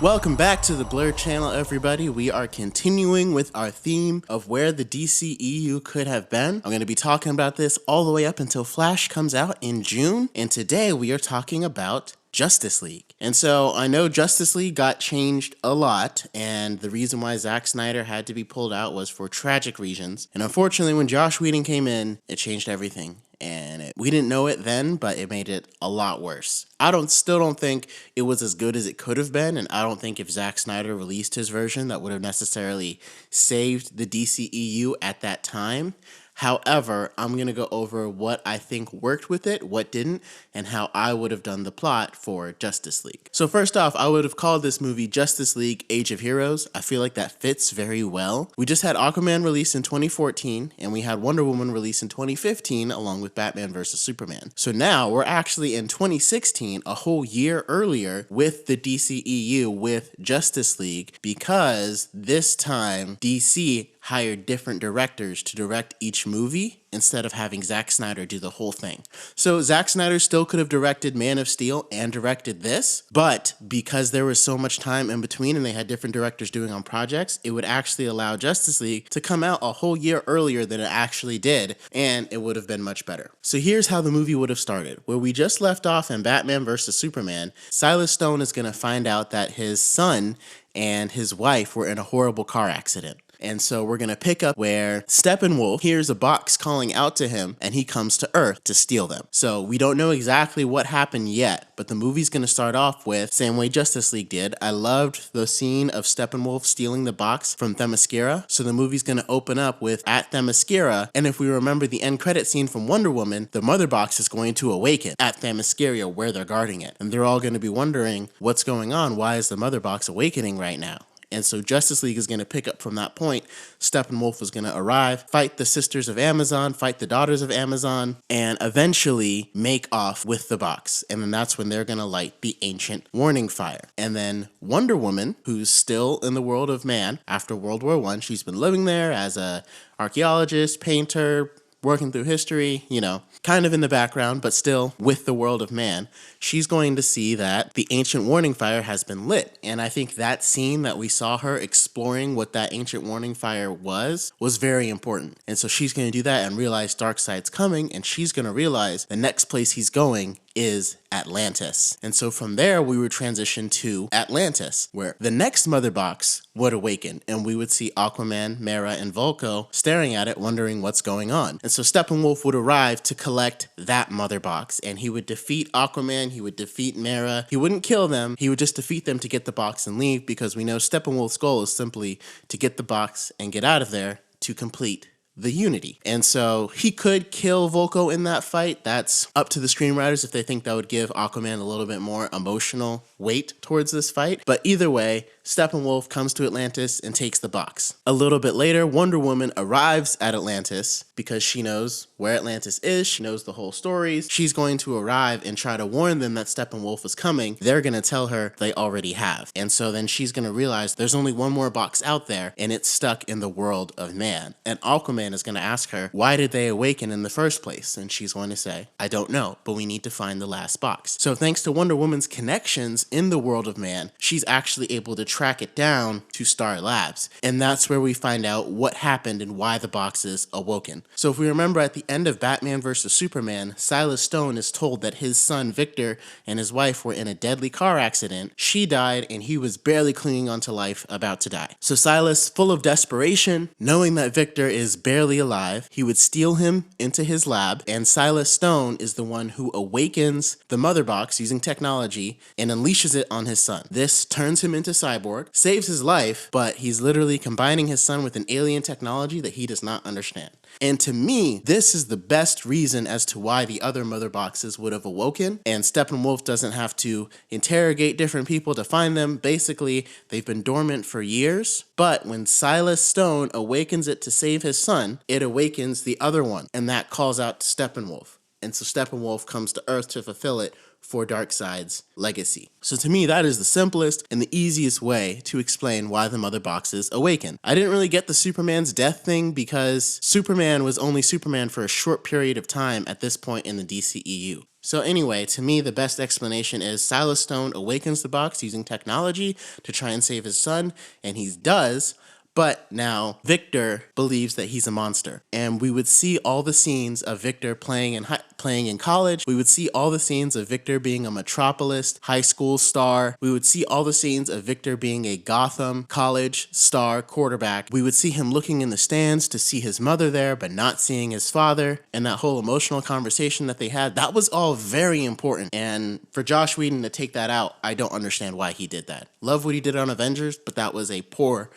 Welcome back to the Blur channel, everybody. We are continuing with our theme of where the DCEU could have been. I'm going to be talking about this all the way up until Flash comes out in June. And today we are talking about Justice League. And so I know Justice League got changed a lot, and the reason why Zack Snyder had to be pulled out was for tragic reasons. And unfortunately, when Joss Whedon came in, it changed everything. And we didn't know it then, but it made it a lot worse. Still don't think it was as good as it could have been, and I don't think if Zack Snyder released his version that would have necessarily saved the DCEU at that time. However, I'm going to go over what I think worked with it, what didn't, and how I would have done the plot for Justice League. So first off, I would have called this movie Justice League Age of Heroes. I feel like that fits very well. We just had Aquaman released in 2014, and we had Wonder Woman released in 2015, along with Batman vs. Superman. So now we're actually in 2016, a whole year earlier, with the DCEU, with Justice League, because this time DC hired different directors to direct each movie instead of having Zack Snyder do the whole thing. So Zack Snyder still could have directed Man of Steel and directed this, but because there was so much time in between and they had different directors doing on projects, it would actually allow Justice League to come out a whole year earlier than it actually did, and it would have been much better. So here's how the movie would have started. Where we just left off in Batman vs. Superman, Silas Stone is going to find out that his son and his wife were in a horrible car accident. And so we're going to pick up where Steppenwolf hears a box calling out to him, and he comes to Earth to steal them. So we don't know exactly what happened yet, but the movie's going to start off with same way Justice League did. I loved the scene of Steppenwolf stealing the box from Themyscira. So the movie's going to open up with at Themyscira, and if we remember the end credit scene from Wonder Woman, the mother box is going to awaken at Themyscira where they're guarding it. And they're all going to be wondering what's going on. Why is the mother box awakening right now? And so Justice League is going to pick up from that point. Steppenwolf is going to arrive, fight the Sisters of Amazon, fight the Daughters of Amazon, and eventually make off with the box. And then that's when they're going to light the ancient warning fire. And then Wonder Woman, who's still in the world of man after World War I, she's been living there as a archaeologist, painter, working through history, kind of in the background, but still with the world of man. She's going to see that the ancient warning fire has been lit. And I think that scene that we saw her exploring what that ancient warning fire was very important. And so she's going to do that and realize Darkseid's coming, and she's going to realize the next place he's going is Atlantis. And so from there, we would transition to Atlantis, where the next mother box would awaken, and we would see Aquaman, Mera, and Vulko staring at it, wondering what's going on. And so Steppenwolf would arrive to collect that mother box, and he would defeat Aquaman, he would defeat Mera. He wouldn't kill them, he would just defeat them to get the box and leave, because we know Steppenwolf's goal is simply to get the box and get out of there to complete the Unity. And so he could kill Vulko in that fight. That's up to the screenwriters if they think that would give Aquaman a little bit more emotional weight towards this fight. But either way, Steppenwolf comes to Atlantis and takes the box. A little bit later, Wonder Woman arrives at Atlantis because she knows where Atlantis is. She knows the whole stories. She's going to arrive and try to warn them that Steppenwolf is coming. They're going to tell her they already have. And so then she's going to realize there's only one more box out there, and it's stuck in the world of man. And Aquaman is going to ask her, why did they awaken in the first place? And she's going to say, I don't know, but we need to find the last box. So thanks to Wonder Woman's connections in the world of man, she's actually able to track it down to Star Labs. And that's where we find out what happened and why the box is awoken. So if we remember at the end of Batman vs. Superman, Silas Stone is told that his son Victor and his wife were in a deadly car accident. She died and he was barely clinging onto life, about to die. So Silas, full of desperation, knowing that Victor is barely alive, he would steal him into his lab, and Silas Stone is the one who awakens the mother box using technology and unleashes it on his son. This turns him into Cyborg, saves his life, but he's literally combining his son with an alien technology that he does not understand. And to me, this is the best reason as to why the other mother boxes would have awoken, and Steppenwolf doesn't have to interrogate different people to find them. Basically, they've been dormant for years, but when Silas Stone awakens it to save his son, it awakens the other one, and that calls out to Steppenwolf. And so Steppenwolf comes to Earth to fulfill it for Darkseid's legacy. So to me, that is the simplest and the easiest way to explain why the mother boxes awaken. I didn't really get the Superman's death thing because Superman was only Superman for a short period of time at this point in the DCEU. So anyway, to me, the best explanation is Silas Stone awakens the box using technology to try and save his son, and he does. But now Victor believes that he's a monster, and we would see all the scenes of Victor playing in college. We would see all the scenes of Victor being a Metropolis high school star. We would see all the scenes of Victor being a Gotham college star quarterback. We would see him looking in the stands to see his mother there, but not seeing his father. And that whole emotional conversation that they had, that was all very important. And for Josh Whedon to take that out, I don't understand why he did that. Love what he did on Avengers, but that was a poor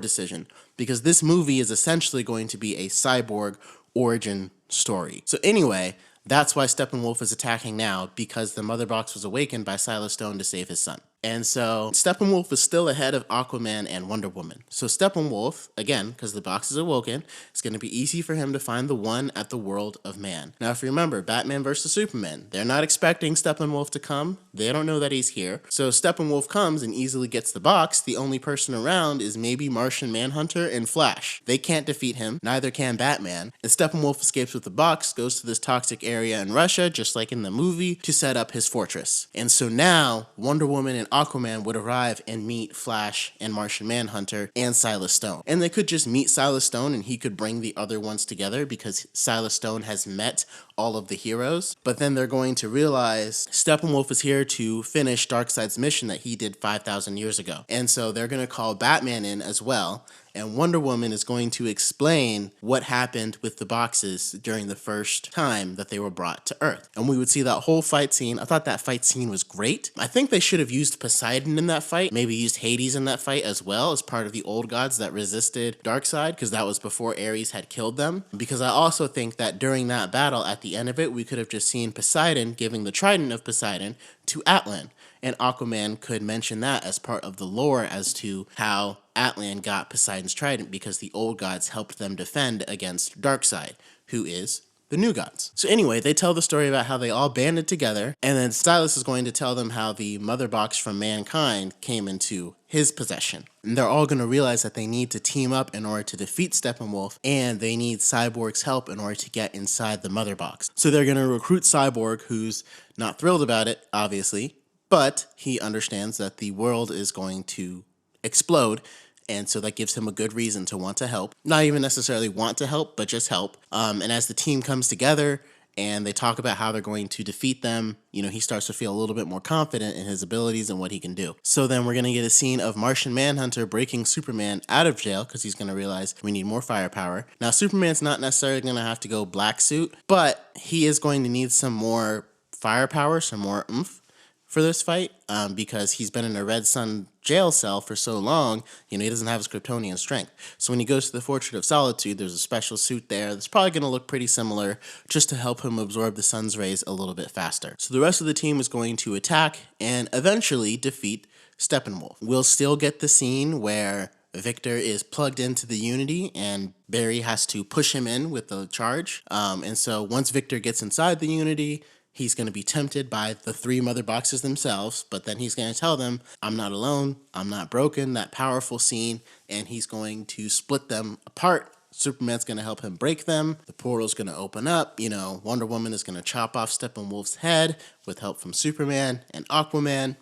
decision, because this movie is essentially going to be a cyborg origin story. So anyway, that's why Steppenwolf is attacking now, because the mother box was awakened by Silas Stone to save his son. And so Steppenwolf is still ahead of Aquaman and Wonder Woman. So Steppenwolf, again, because the box is awoken, it's going to be easy for him to find the one at the world of man. Now, if you remember, Batman versus Superman, they're not expecting Steppenwolf to come. They don't know that he's here. So Steppenwolf comes and easily gets the box. The only person around is maybe Martian Manhunter and Flash. They can't defeat him. Neither can Batman. And Steppenwolf escapes with the box, goes to this toxic area in Russia, just like in the movie, to set up his fortress. And so now Wonder Woman and Aquaman would arrive and meet Flash and Martian Manhunter and Silas Stone. And they could just meet Silas Stone and he could bring the other ones together, because Silas Stone has met all of the heroes. But then they're going to realize Steppenwolf is here to finish Darkseid's mission that he did 5,000 years ago. And so they're going to call Batman in as well. And Wonder Woman is going to explain what happened with the boxes during the first time that they were brought to Earth. And we would see that whole fight scene. I thought that fight scene was great. I think they should have used Poseidon in that fight, maybe used Hades in that fight as well, as part of the old gods that resisted Darkseid, because that was before Ares had killed them. Because I also think that during that battle, at the end of it, we could have just seen Poseidon giving the trident of Poseidon to Atlan. And Aquaman could mention that as part of the lore as to how Atlan got Poseidon's trident, because the old gods helped them defend against Darkseid, who is the new gods. So anyway, they tell the story about how they all banded together, and then Silas is going to tell them how the mother box from mankind came into his possession. And they're all going to realize that they need to team up in order to defeat Steppenwolf, and they need Cyborg's help in order to get inside the mother box. So they're going to recruit Cyborg, who's not thrilled about it, obviously, but he understands that the world is going to explode, and so that gives him a good reason to want to help. Not even necessarily want to help, but just help. And as the team comes together and they talk about how they're going to defeat them, he starts to feel a little bit more confident in his abilities and what he can do. So then we're going to get a scene of Martian Manhunter breaking Superman out of jail, because he's going to realize we need more firepower. Now, Superman's not necessarily going to have to go black suit, but he is going to need some more firepower, some more oomph for this fight, because he's been in a Red Sun jail cell for so long, he doesn't have his Kryptonian strength. So when he goes to the Fortress of Solitude, there's a special suit there that's probably going to look pretty similar, just to help him absorb the sun's rays a little bit faster. So the rest of the team is going to attack and eventually defeat Steppenwolf. We'll still get the scene where Victor is plugged into the Unity and Barry has to push him in with the charge. And so once Victor gets inside the Unity, he's going to be tempted by the three mother boxes themselves, but then he's going to tell them, I'm not alone, I'm not broken, that powerful scene, and he's going to split them apart. Superman's going to help him break them. The portal's going to open up. Wonder Woman is going to chop off Steppenwolf's head with help from Superman and Aquaman.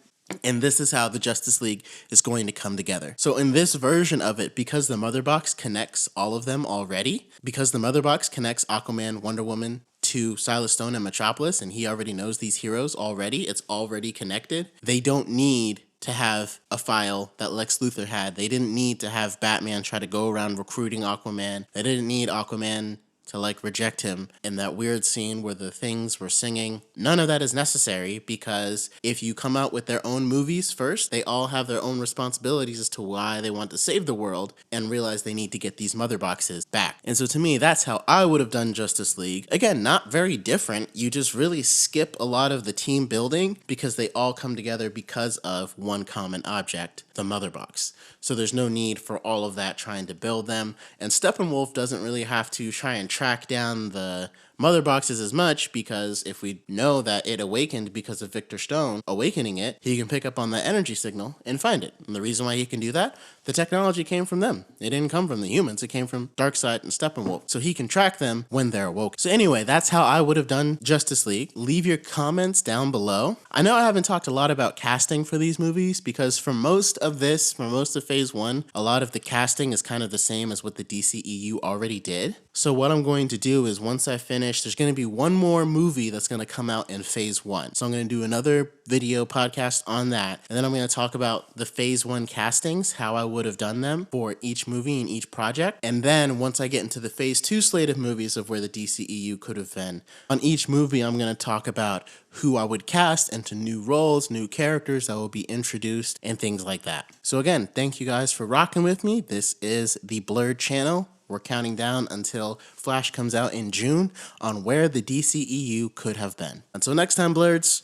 And this is how the Justice League is going to come together. So in this version of it, because the mother box connects all of them already, because the mother box connects Aquaman, Wonder Woman, to Silas Stone and Metropolis, and he already knows these heroes already, it's already connected, they don't need to have a file that Lex Luthor had. They didn't need to have Batman try to go around recruiting Aquaman. They didn't need Aquaman to reject him in that weird scene where the things were singing. None of that is necessary, because if you come out with their own movies first, they all have their own responsibilities as to why they want to save the world and realize they need to get these mother boxes back. And so to me, that's how I would have done Justice League. Again, not very different. You just really skip a lot of the team building, because they all come together because of one common object, the mother box. So there's no need for all of that trying to build them. And Steppenwolf doesn't really have to try and track down the mother boxes as much, because if we know that it awakened because of Victor Stone awakening it, he can pick up on that energy signal and find it. And the reason why he can do that, the technology came from them. It didn't come from the humans. It came from Darkseid and Steppenwolf. So he can track them when they're awoke. So anyway, that's how I would have done Justice League. Leave your comments down below. I know I haven't talked a lot about casting for these movies, because for most of phase 1, a lot of the casting is kind of the same as what the DCEU already did. So what I'm going to do is, once I finish, there's going to be one more movie that's going to come out in phase 1. So I'm going to do another video podcast on that. And then I'm going to talk about the phase 1 castings, how I would have done them for each movie and each project. And then once I get into the phase 2 slate of movies of where the DCEU could have been, on each movie, I'm going to talk about who I would cast into new roles, new characters that will be introduced, and things like that. So again, thank you guys for rocking with me. This is the Blurred channel. We're counting down until Flash comes out in June on where the DCEU could have been. Until next time, Blurreds.